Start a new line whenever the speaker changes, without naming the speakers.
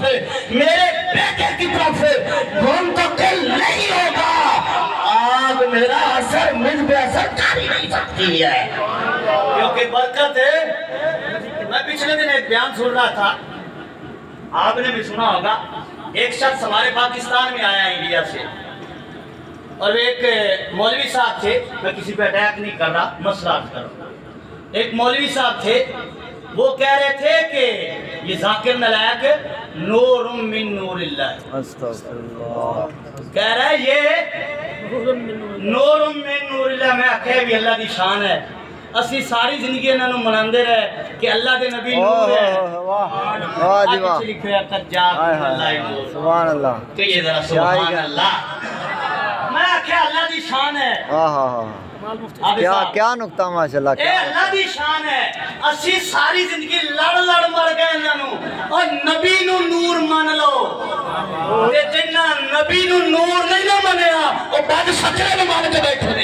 سے میرے بیٹے کی طرف سے منتقل نہیں ہوگا، آگ میرا اثر مجھ پہ اثر کر ہی نہیں سکتی ہے،
کیونکہ برکت ہے۔ میں پچھلے دن ایک بیان سن رہا تھا، آپ نے بھی سنا ہوگا، ایک شخص ہمارے پاکستان میں آیا انڈیا سے، اور ایک مولوی صاحب تھے، میں کسی پہ اٹیک نہیں کر رہا، مسئلہ کر رہا، ایک مولوی صاحب تھے، وہ کہہ رہے تھے کہ یہ ذاکر نلائق نور من نور اللہ،
استغفر اللہ،
کہہ رہا ہے یہ نور من نور اللہ، میں آکھے بھی اللہ دی شان ہے، اسی ساری زندگی انہوں نے مناندے رہے کہ اللہ دے نبی نور ہے،
واہ جی واہ،
آج لکھے ہے قد جاءکم اللہ نور،
سبحان اللہ،
تو یہ ذرا سبحان اللہ، میں آکھے اللہ دی شان ہے،
کیا نکتہ ماشاءاللہ،
اے اللہ دی شان ہے، اسی ساری زندگی لڑ لڑ مر گئے انہوں اور نبی نو نور مان لو، تے جنہ نبی نو نور نہیں نہ منیا وہ بعد سکرے میں مان کے بیٹھے